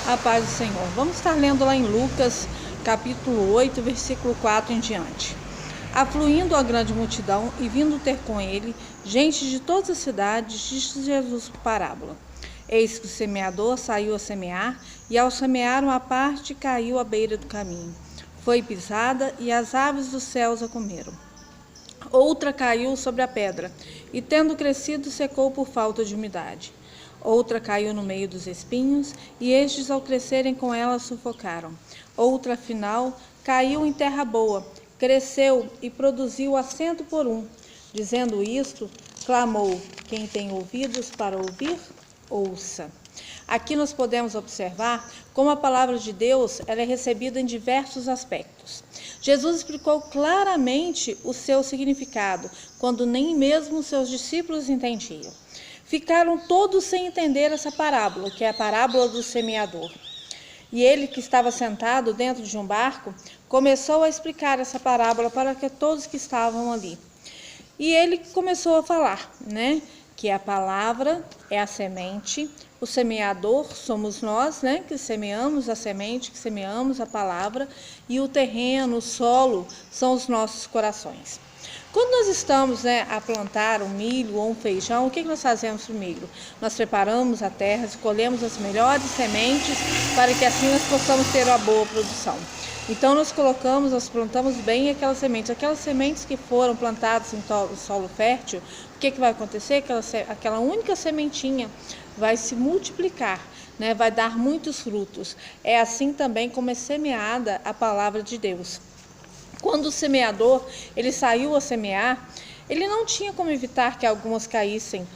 A paz do Senhor. Vamos estar lendo lá em Lucas, capítulo 8, versículo 4 em diante. Afluindo a grande multidão e vindo ter com ele gente de todas as cidades, disse Jesus por parábola. Eis que o semeador saiu a semear, e ao semear uma parte caiu à beira do caminho. Foi pisada, e as aves dos céus a comeram. Outra caiu sobre a pedra, e tendo crescido, secou por falta de umidade. Outra caiu no meio dos espinhos, e estes, ao crescerem com ela, sufocaram. Outra, afinal, caiu em terra boa, cresceu e produziu a 100 por 1. Dizendo isto, clamou: quem tem ouvidos para ouvir, ouça. Aqui nós podemos observar como a palavra de Deus ela é recebida em diversos aspectos. Jesus explicou claramente o seu significado, quando nem mesmo seus discípulos entendiam. Ficaram todos sem entender essa parábola, que é a parábola do semeador. E ele, que estava sentado dentro de um barco, começou a explicar essa parábola para todos que estavam ali. E ele começou a falar, que a palavra é a semente, o semeador somos nós, que semeamos a semente, que semeamos a palavra, e o terreno, o solo, são os nossos corações. Quando nós estamos a plantar um milho ou um feijão, o que nós fazemos para o milho? Nós preparamos a terra, escolhemos as melhores sementes para que assim nós possamos ter uma boa produção. Então nós plantamos bem aquelas sementes que foram plantadas em solo fértil. O que vai acontecer? Aquela única sementinha vai se multiplicar, vai dar muitos frutos. É assim também como é semeada a palavra de Deus. Quando o semeador ele saiu a semear, ele não tinha como evitar que algumas caíssem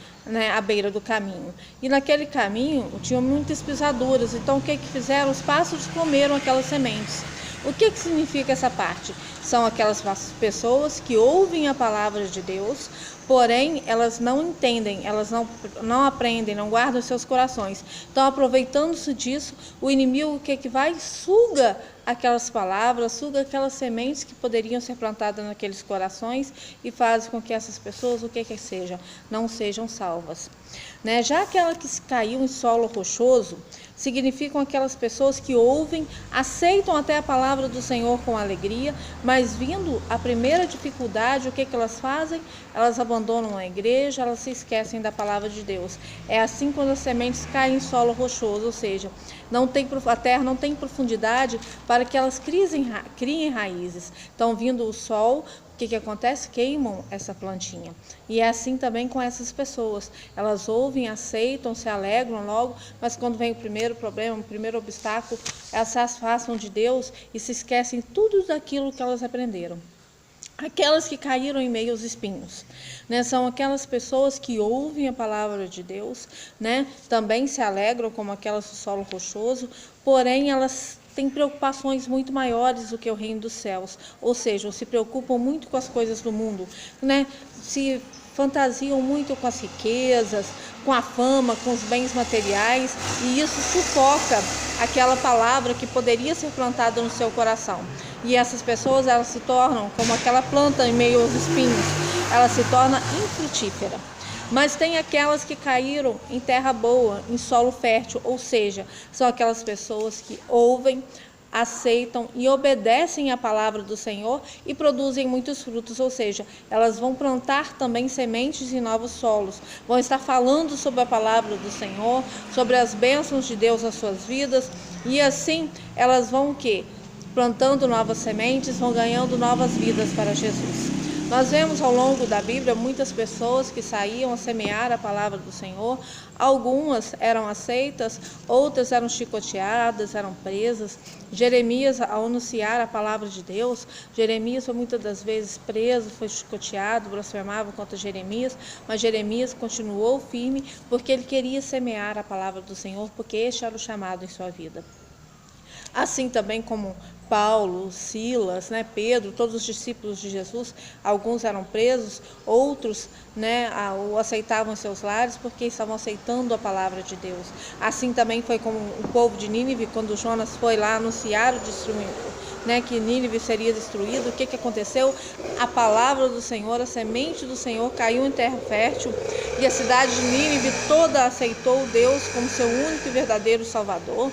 à beira do caminho. E naquele caminho tinham muitas pisaduras. Então o que fizeram? Os pássaros comeram aquelas sementes. O que significa essa parte? São aquelas pessoas que ouvem a palavra de Deus, porém elas não entendem, elas não aprendem, não guardam seus corações. Então, aproveitando-se disso, o inimigo o que vai? Suga aquelas palavras, suga aquelas sementes que poderiam ser plantadas naqueles corações e faz com que essas pessoas, não sejam salvas. Já aquela que caiu em solo rochoso, significam aquelas pessoas que ouvem, aceitam até a palavra do Senhor com alegria, mas vindo a primeira dificuldade, o que elas fazem? Elas abandonam a igreja, elas se esquecem da palavra de Deus. É assim quando as sementes caem em solo rochoso, ou seja, a terra não tem profundidade para que elas criem raízes. Então, vindo o sol, o que acontece? Queimam essa plantinha. E é assim também com essas pessoas. Elas ouvem, aceitam, se alegram logo, mas quando vem o primeiro problema, o primeiro obstáculo, elas se afastam de Deus e se esquecem tudo daquilo que elas aprenderam. Aquelas que caíram em meio aos espinhos, são aquelas pessoas que ouvem a palavra de Deus, também se alegram como aquelas do solo rochoso, porém elas têm preocupações muito maiores do que o reino dos céus, ou seja, se preocupam muito com as coisas do mundo, se fantasiam muito com as riquezas, com a fama, com os bens materiais, e isso sufoca aquela palavra que poderia ser plantada no seu coração. E essas pessoas, elas se tornam como aquela planta em meio aos espinhos, ela se torna infrutífera. Mas tem aquelas que caíram em terra boa, em solo fértil, ou seja, são aquelas pessoas que ouvem, aceitam e obedecem à palavra do Senhor e produzem muitos frutos, ou seja, elas vão plantar também sementes em novos solos, vão estar falando sobre a palavra do Senhor, sobre as bênçãos de Deus nas suas vidas, e assim elas vão plantando novas sementes, vão ganhando novas vidas para Jesus. Nós vemos ao longo da Bíblia muitas pessoas que saíam a semear a palavra do Senhor. Algumas eram aceitas, outras eram chicoteadas, eram presas. Jeremias, ao anunciar a palavra de Deus, Jeremias foi muitas das vezes preso, foi chicoteado, blasfemava contra Jeremias, mas Jeremias continuou firme porque ele queria semear a palavra do Senhor, porque este era o chamado em sua vida. Assim também como Paulo, Silas, Pedro, todos os discípulos de Jesus, alguns eram presos, outros o aceitavam em seus lares porque estavam aceitando a palavra de Deus. Assim também foi com o povo de Nínive, quando Jonas foi lá anunciar o né, que Nínive seria destruído, o que aconteceu? A palavra do Senhor, a semente do Senhor caiu em terra fértil e a cidade de Nínive toda aceitou Deus como seu único e verdadeiro Salvador.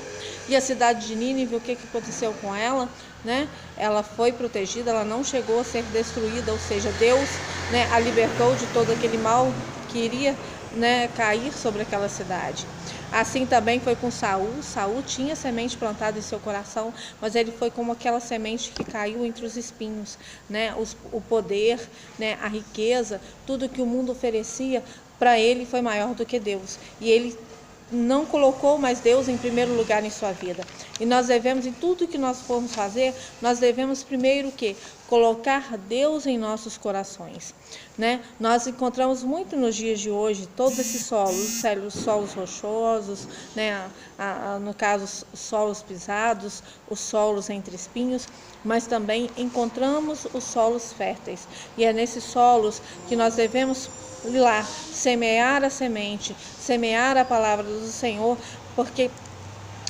E a cidade de Nínive, o que aconteceu com ela? Né? Ela foi protegida, ela não chegou a ser destruída, ou seja, Deus, né, a libertou de todo aquele mal que iria, né, cair sobre aquela cidade. Assim também foi com Saul. Saul tinha semente plantada em seu coração, mas ele foi como aquela semente que caiu entre os espinhos, né? O poder, né, a riqueza, tudo que o mundo oferecia para ele foi maior do que Deus. E ele não colocou mais Deus em primeiro lugar em sua vida. E nós devemos, em tudo que nós formos fazer, nós devemos primeiro o quê? Colocar Deus em nossos corações, né? Nós encontramos muito nos dias de hoje todos esses solos, os solos rochosos, né? No caso, solos pisados, os solos entre espinhos, mas também encontramos os solos férteis. E é nesses solos que nós devemos ir lá, semear a semente, semear a palavra do Senhor, porque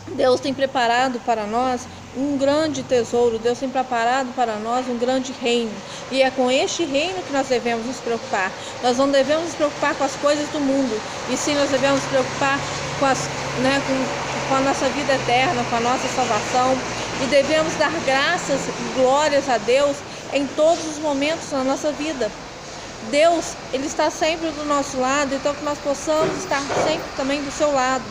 Deus tem preparado para nós um grande tesouro, Deus tem preparado para nós um grande reino, e é com este reino que nós devemos nos preocupar. Nós não devemos nos preocupar com as coisas do mundo, e sim nós devemos nos preocupar com a nossa vida eterna, com a nossa salvação, e devemos dar graças e glórias a Deus em todos os momentos da nossa vida. Deus, Ele está sempre do nosso lado, então que nós possamos estar sempre também do seu lado.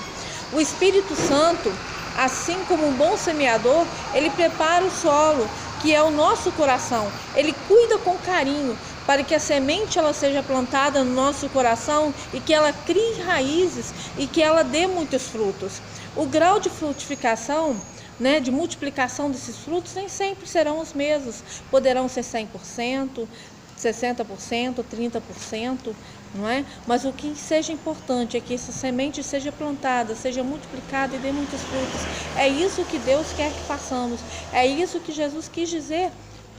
O Espírito Santo, assim como um bom semeador, ele prepara o solo, que é o nosso coração. Ele cuida com carinho para que a semente ela seja plantada no nosso coração e que ela crie raízes e que ela dê muitos frutos. O grau de frutificação, né, de multiplicação desses frutos nem sempre serão os mesmos. Poderão ser 100%, 60%, 30%, não é? Mas o que seja importante é que essa semente seja plantada, seja multiplicada e dê muitos frutos. É isso que Deus quer que façamos. É isso que Jesus quis dizer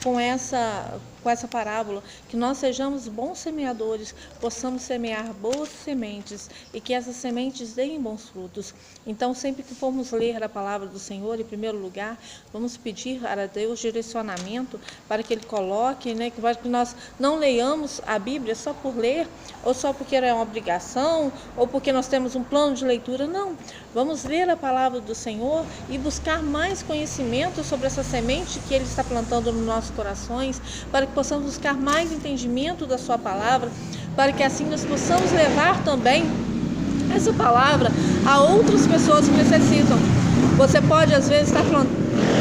com essa parábola, que nós sejamos bons semeadores, possamos semear boas sementes e que essas sementes deem bons frutos. Então, sempre que formos ler a palavra do Senhor, em primeiro lugar, vamos pedir a Deus direcionamento para que Ele coloque, né, para que nós não leiamos a Bíblia só por ler, ou só porque é uma obrigação, ou porque nós temos um plano de leitura. Não, vamos ler a palavra do Senhor e buscar mais conhecimento sobre essa semente que Ele está plantando nos nossos corações, para que possamos buscar mais entendimento da sua palavra, para que assim nós possamos levar também essa palavra a outras pessoas que necessitam. Você pode às vezes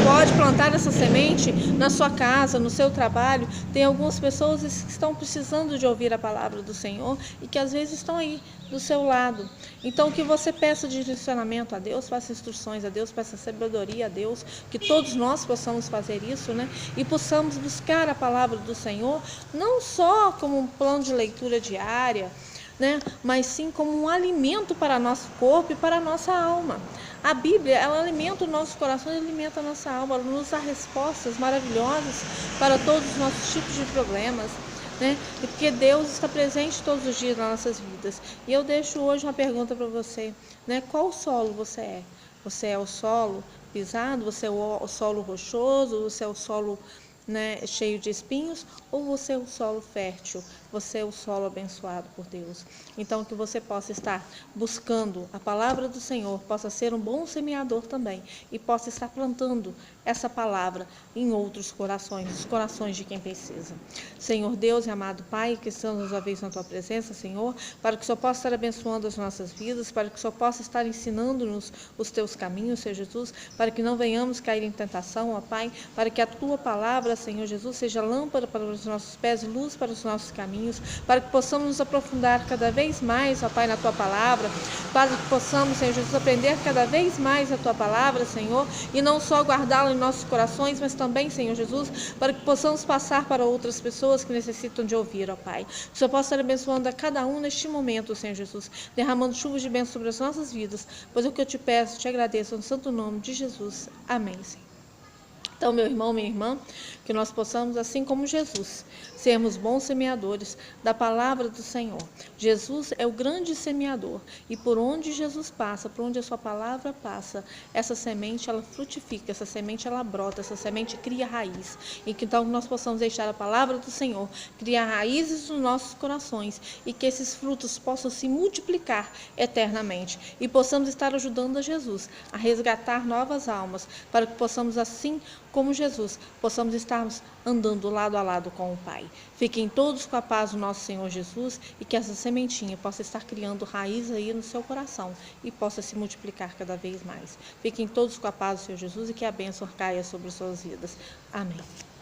pode plantar essa semente na sua casa, no seu trabalho. Tem algumas pessoas que estão precisando de ouvir a palavra do Senhor e que às vezes estão aí do seu lado. Então que você peça direcionamento a Deus, faça instruções a Deus, peça sabedoria a Deus, que todos nós possamos fazer isso, né? E possamos buscar a palavra do Senhor, não só como um plano de leitura diária, né? Mas sim como um alimento para nosso corpo e para a nossa alma. A Bíblia, ela alimenta o nosso coração e alimenta a nossa alma, ela nos dá respostas maravilhosas para todos os nossos tipos de problemas, né? E porque Deus está presente todos os dias nas nossas vidas. E eu deixo hoje uma pergunta para você, né? Qual solo você é? Você é o solo pisado? Você é o solo rochoso? Você é o solo, né, cheio de espinhos? Ou você é o solo fértil? Você é o solo abençoado por Deus? Então que você possa estar buscando a palavra do Senhor, possa ser um bom semeador também e possa estar plantando essa palavra em outros corações, os corações de quem precisa. Senhor Deus e amado Pai, que estamos uma vez na Tua presença, Senhor, para que o Senhor possa estar abençoando as nossas vidas, para que o Senhor possa estar ensinando-nos os Teus caminhos, Senhor Jesus, para que não venhamos cair em tentação, ó Pai, para que a Tua palavra, Senhor Jesus, seja lâmpada para os nossos pés e luz para os nossos caminhos, para que possamos nos aprofundar cada vez mais, ó Pai, na Tua palavra, para que possamos, Senhor Jesus, aprender cada vez mais a Tua palavra, Senhor, e não só guardá-la em nossos corações, mas também, Senhor Jesus, para que possamos passar para outras pessoas que necessitam de ouvir, ó Pai. Que o Senhor possa estar abençoando a cada um neste momento, Senhor Jesus, derramando chuvas de bênção sobre as nossas vidas, pois é o que eu te peço, te agradeço, no santo nome de Jesus. Amém, Senhor. Então, meu irmão, minha irmã, que nós possamos, assim como Jesus, sermos bons semeadores da palavra do Senhor. Jesus é o grande semeador e por onde Jesus passa, por onde a sua palavra passa, essa semente ela frutifica, essa semente ela brota, essa semente cria raiz. E que então nós possamos deixar a palavra do Senhor criar raízes nos nossos corações e que esses frutos possam se multiplicar eternamente e possamos estar ajudando a Jesus a resgatar novas almas, para que possamos assim como Jesus, possamos estarmos andando lado a lado com o Pai. Fiquem todos com a paz do nosso Senhor Jesus e que essa sementinha possa estar criando raiz aí no seu coração e possa se multiplicar cada vez mais. Fiquem todos com a paz do Senhor Jesus e que a bênção caia sobre suas vidas. Amém.